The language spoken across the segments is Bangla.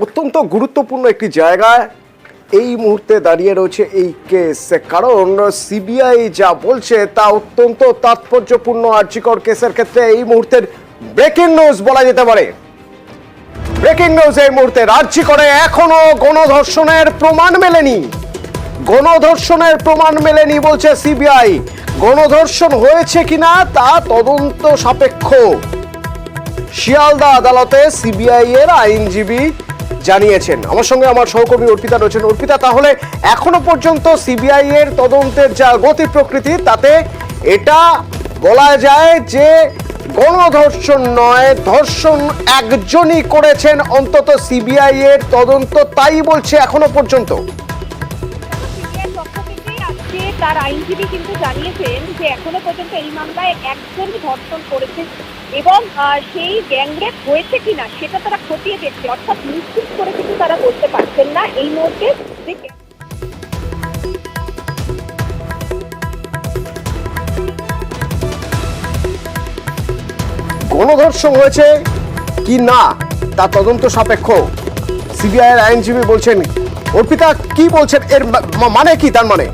অত্যন্ত গুরুত্বপূর্ণ একটি জায়গায় এই মুহূর্তে দাঁড়িয়ে রয়েছে এই কেস, কারণ সিবিআই যা বলছে তা অত্যন্ত তাৎপর্যপূর্ণ। আরজিকর কেসের ক্ষেত্রে এই মুহূর্তের ব্রেকিং নিউজ বলা যেতে পারে। ব্রেকিং নিউজ এই মুহূর্তে, আরজিকরে এখনো গণধর্ষণের প্রমাণ মেলেনি। গণধর্ষণের প্রমাণ মেলেনি বলছে সিবিআই। গণধর্ষণ হয়েছে কিনা তা তদন্ত সাপেক্ষ। শিয়ালদা আদালতে সিবিআই এর আইনজীবী জানিয়েছেন। আমার সঙ্গে আমার সহকর্মী অর্পিতা রয়েছেন। অর্পিতা, তাহলে এখনো পর্যন্ত সিবিআই এর তদন্তের যা গতি প্রকৃতি, তাতে এটা বলা যায় যে গণধর্ষণ নয়, ধর্ষণ একজনই করেছেন, অন্তত সিবিআই এর তদন্ত তাই বলছে এখনো পর্যন্ত। তার আইনজীবী কিন্তু জানিয়েছেন যে এখনো পর্যন্ত এই মামলায় একজনই ধর্ষণ করেছেন এবং সেই গ্যাংরেপ হয়েছে কিনা সেটা তারা খতিয়ে দেখছে, অর্থাৎ নিশ্চিত করে কিন্তু তারা বলতে পারছেন না এই মুহূর্তে যে গণধর্ষণ হয়েছে কি না তা তদন্ত সাপেক্ষ, সিবিআই এর আইনজীবী বলছেন। অর্পিতা, কি বলছেন, এর মানে কি? তার মানে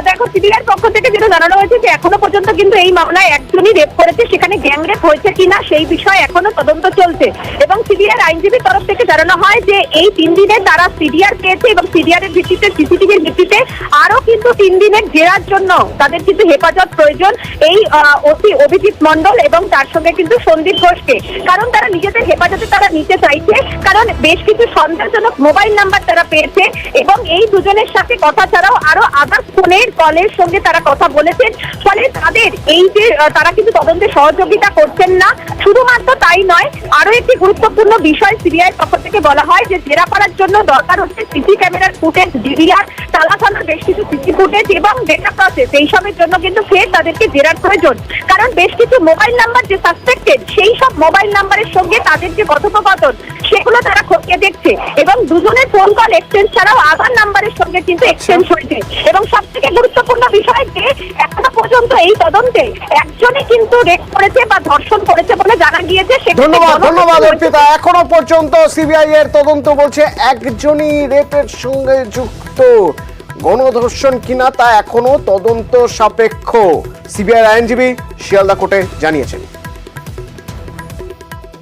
দেখো, সিবিআইয়ের পক্ষ থেকে যেটা জানানো হয়েছে যে এখনো পর্যন্ত কিন্তু এই মামলায় একজনই রেপ করেছে, সেখানে গ্যাং রেপ হয়েছে কিনা সেই বিষয়ে এখনো তদন্ত চলছে। এবং সিবিআইয়ের আইনজীবীর তরফ থেকে জানানো হয় যে এই 3 দিনে তারা সিডিআর পেয়েছে এবং সিডিআর এর ভিত্তিতে, সিসিটিভির ভিত্তিতে আরো কিন্তু 3 দিনের জেরার জন্য তাদের কিন্তু হেফাজত প্রয়োজন এই ওসি অভিজিৎ মণ্ডল এবং তার সঙ্গে কিন্তু সন্দীপ ঘোষকে। কারণ তারা নিজেদের হেফাজতে তারা নিতে চাইছে, কারণ বেশ কিছু সন্দেহজনক মোবাইল নাম্বার তারা পেয়েছে এবং এই দুজনের সাথে কথা ছাড়াও আরো আদার্স ফোনের কলের সঙ্গে তারা কথা বলেছেন। ফলে তাদের এই যে তারা কিন্তু তদন্তে সহযোগিতা করছেন না। শুধুমাত্র তাই নয়, আরো একটি গুরুত্বপূর্ণ বিষয় সিবিআই পক্ষ থেকে বলা হয় যে জেরা করার জন্য দরকার হচ্ছে সিসি ক্যামেরার ফুটেজ, ডিভিআর, তালাখানার বেশ কিছু সিসি ফুটেজ এবং ডেটা প্রসেস। এইসবের জন্য কিন্তু ফের তাদেরকে জেরার প্রয়োজন, কারণ বেশ কিছু মোবাইল নাম্বার যে সাসপেক্টেড, সেই সব মোবাইল নাম্বারের সঙ্গে তাদের যে কথোপকথন সেগুলো তারা খতিয়ে দেখছে এবং দুজনের ফোন কল এক্সচেঞ্জ ছাড়াও আধার নাম্বারের সঙ্গে কিন্তু এক্সচেঞ্জ হয়েছে। এবং সব থেকে গুরুত্বপূর্ণ বিষয় যে এখনো পর্যন্ত এই তদন্তে একজনই কিন্তু রেপ করেছে বা ধর্ষণ করেছে বলে জানা গিয়েছে। ধন্যবাদ অর্পিতা। এখনো পর্যন্ত সিবিআই এর তদন্ত বলছে একজনই রেপের সঙ্গে যুক্ত। গণধর্ষণ কিনা তা এখনো তদন্ত সাপেক্ষ, সিবিআই আইনজীবী শিয়ালদা কোর্টে জানিয়েছেন।